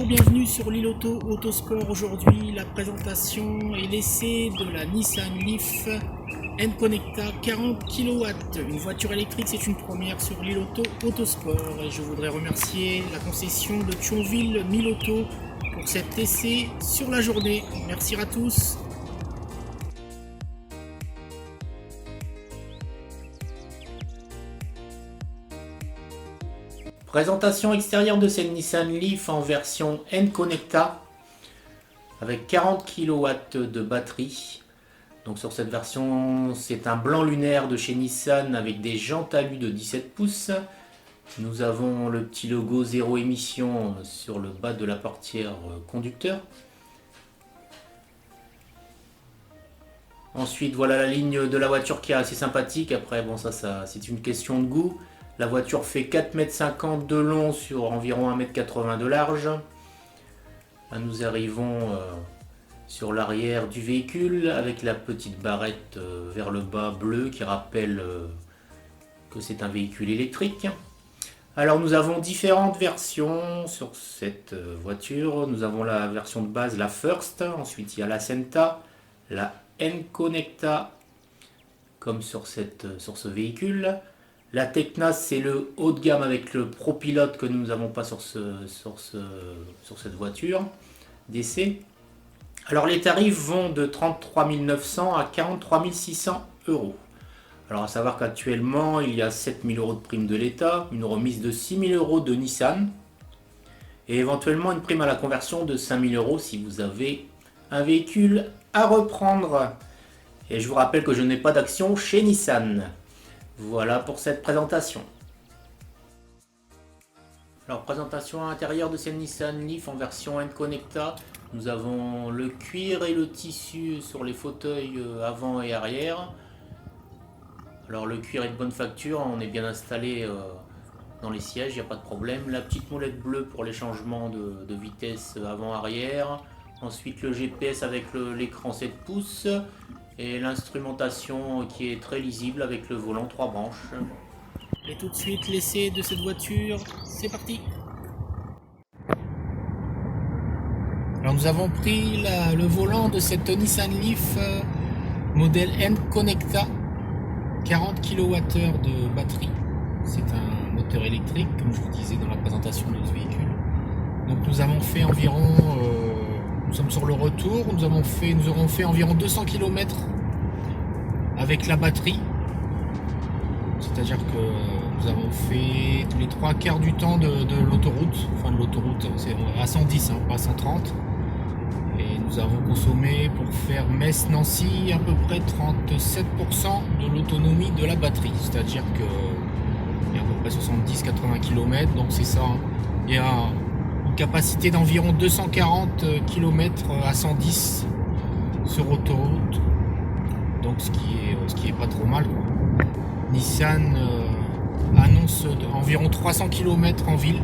Bonjour, bienvenue sur l'île Auto Autosport. Aujourd'hui, la présentation et l'essai de la Nissan Leaf N-Connecta 40 kW. Une voiture électrique, c'est une première sur l'île Auto Autosport. Et je voudrais remercier la concession de Thionville Milauto pour cet essai sur la journée. Merci à tous. Présentation extérieure de cette Nissan Leaf en version N-Connecta avec 40 kW de batterie. Donc sur cette version, c'est un blanc lunaire de chez Nissan avec des jantes alu de 17 pouces. Nous avons le petit logo zéro émission sur le bas de la portière conducteur. Ensuite, voilà la ligne de la voiture qui est assez sympathique. Après, bon, ça c'est une question de goût. La voiture fait 4,50 m de long sur environ 1,80 m de large. Là, nous arrivons sur l'arrière du véhicule avec la petite barrette vers le bas bleue qui rappelle que c'est un véhicule électrique. Alors nous avons différentes versions sur cette voiture. Nous avons la version de base, la First. Ensuite il y a la Senta, la N-Connecta comme sur ce véhicule. La Tecna, c'est le haut de gamme avec le ProPilot que nous n'avons pas sur cette voiture d'essai. Alors les tarifs vont de 33 900 à 43 600 euros. Alors à savoir qu'actuellement il y a 7 000 euros de prime de l'État, une remise de 6 000 euros de Nissan et éventuellement une prime à la conversion de 5 000 euros si vous avez un véhicule à reprendre. Et je vous rappelle que je n'ai pas d'action chez Nissan. Voilà pour cette présentation. Alors présentation à l'intérieur de cette Nissan Leaf en version N-Connecta. Nous avons le cuir et le tissu sur les fauteuils avant et arrière. Alors le cuir est de bonne facture, on est bien installé dans les sièges, il n'y a pas de problème. La petite molette bleue pour les changements de vitesse avant-arrière. Ensuite le GPS avec l'écran 7 pouces. Et l'instrumentation qui est très lisible avec le volant 3 branches. Et tout de suite l'essai de cette voiture, c'est parti. Alors nous avons pris le volant de cette Nissan Leaf modèle N-Connecta, 40 kWh de batterie. C'est un moteur électrique comme je vous disais dans la présentation de ce véhicule. Donc nous avons fait environ... nous sommes sur le nous aurons fait environ 200 km avec la batterie. C'est-à-dire que nous avons fait les 3/4 du temps de l'autoroute. Enfin de l'autoroute, c'est à 110, hein, pas à 130. Et nous avons consommé pour faire Metz-Nancy à peu près 37% de l'autonomie de la batterie. C'est-à-dire que il y a à peu près 70-80 km, donc c'est ça. Il y a capacité d'environ 240 km à 110 sur autoroute, donc ce qui est pas trop mal, quoi. Nissan annonce environ 300 km en ville,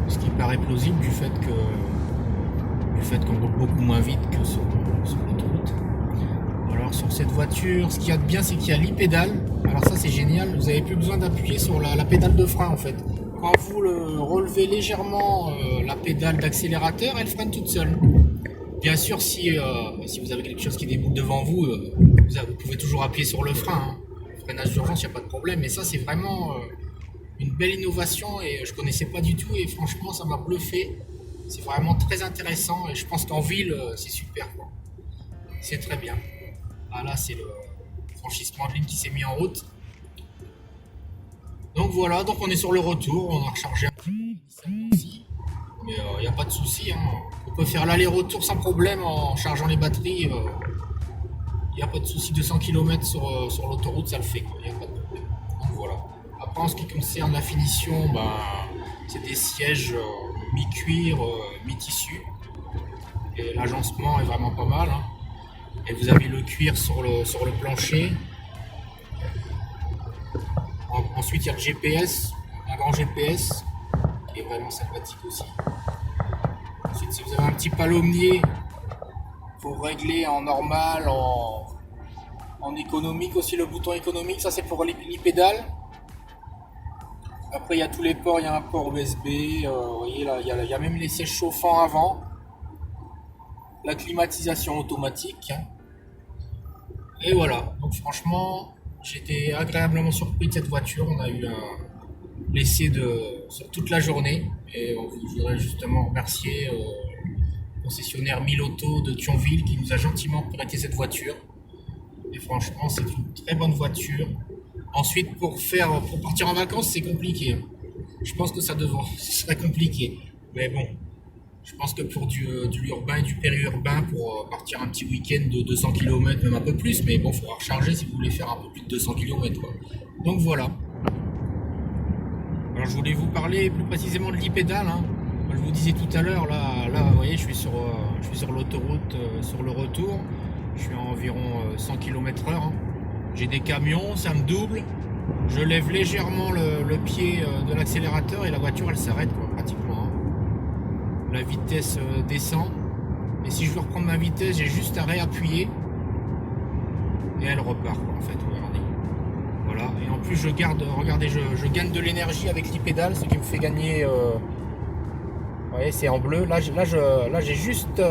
ce qui paraît plausible du fait qu'on roule beaucoup moins vite que sur l'autoroute. Alors sur cette voiture, ce qu'il y a de bien, c'est qu'il y a l'e-pédale. Alors ça c'est génial, vous n'avez plus besoin d'appuyer sur la pédale de frein en fait. Quand vous relevez légèrement la pédale d'accélérateur, elle freine toute seule. Bien sûr, si vous avez quelque chose qui débouche devant vous, vous pouvez toujours appuyer sur le frein. Hein. Le freinage d'urgence, il n'y a pas de problème. Mais ça, c'est vraiment une belle innovation et je ne connaissais pas du tout. Et franchement, ça m'a bluffé. C'est vraiment très intéressant et je pense qu'en ville, c'est super, quoi. C'est très bien. Ah là, c'est le franchissement de ligne qui s'est mis en route. Donc voilà, donc on est sur le retour, on a rechargé un peu aussi, mais il n'y a pas de souci, hein. On peut faire l'aller-retour sans problème en chargeant les batteries, il n'y a pas de souci, 200 km sur l'autoroute ça le fait, il n'y a pas de problème. Donc voilà. Après en ce qui concerne la finition, c'est des sièges mi-cuir, mi-tissu, et l'agencement est vraiment pas mal, hein. Et vous avez le cuir sur le plancher. Ensuite, il y a le GPS, un grand GPS, qui est vraiment sympathique aussi. Ensuite, si vous avez un petit palomnier, pour régler en normal, en économique aussi, le bouton économique, ça c'est pour l'e-pédale. Après, il y a tous les ports, il y a un port USB, vous voyez là, il y a même les sièges chauffants avant, la climatisation automatique. Et voilà, donc franchement, j'étais agréablement surpris de cette voiture. On a eu un essai sur toute la journée et je voudrais justement remercier le concessionnaire Miloto de Thionville qui nous a gentiment prêté cette voiture. Et franchement, c'est une très bonne voiture. Ensuite, pour partir en vacances, c'est compliqué. Je pense que ce serait compliqué. Mais bon, je pense que pour du urbain et du périurbain, pour partir un petit week-end de 200 km, même un peu plus, mais bon, il faudra recharger si vous voulez faire un peu plus de 200 km, quoi. Donc voilà. Alors je voulais vous parler plus précisément de l'e-pédale, hein. Comme je vous disais tout à l'heure, là, vous voyez, je suis sur l'autoroute sur le retour. Je suis à environ 100 km/h. Hein. J'ai des camions, ça me double. Je lève légèrement le pied de l'accélérateur et la voiture elle s'arrête quoi, pratiquement. Hein. La vitesse descend. Et si je veux reprendre ma vitesse, j'ai juste à réappuyer. Et elle repart quoi, en fait, regardez. Voilà. Et en plus regardez, je gagne de l'énergie avec l'e-pédale, ce qui me fait gagner. Vous voyez, c'est en bleu. Là j'ai juste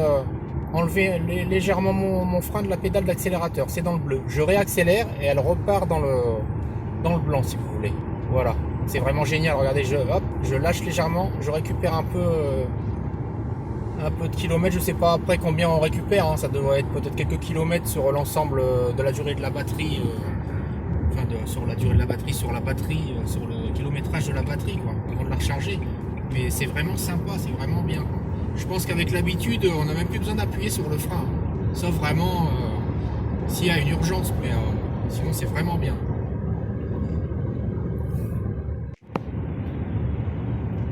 enlevé légèrement mon frein de la pédale d'accélérateur. C'est dans le bleu. Je réaccélère et elle repart dans le blanc si vous voulez. Voilà. C'est vraiment génial. Regardez, je lâche légèrement. Je récupère un peu de kilomètres. Je sais pas après combien on récupère. Hein. Ça devrait être peut-être quelques kilomètres sur l'ensemble de la durée de la batterie. Sur la durée de la batterie, sur le kilométrage de la batterie, quoi, avant de la recharger. Mais c'est vraiment sympa, c'est vraiment bien, quoi. Je pense qu'avec l'habitude, on n'a même plus besoin d'appuyer sur le frein. Sauf vraiment s'il y a une urgence, mais sinon c'est vraiment bien.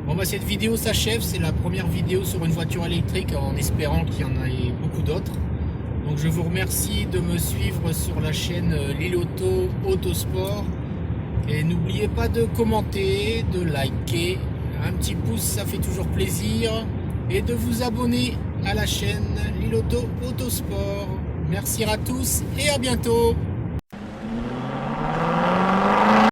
Bon bah cette vidéo s'achève, c'est la première vidéo sur une voiture électrique en espérant qu'il y en ait beaucoup d'autres. Donc je vous remercie de me suivre sur la chaîne Liloto Autosport. Et n'oubliez pas de commenter, de liker, un petit pouce ça fait toujours plaisir. Et de vous abonner à la chaîne Liloto Autosport. Merci à tous et à bientôt.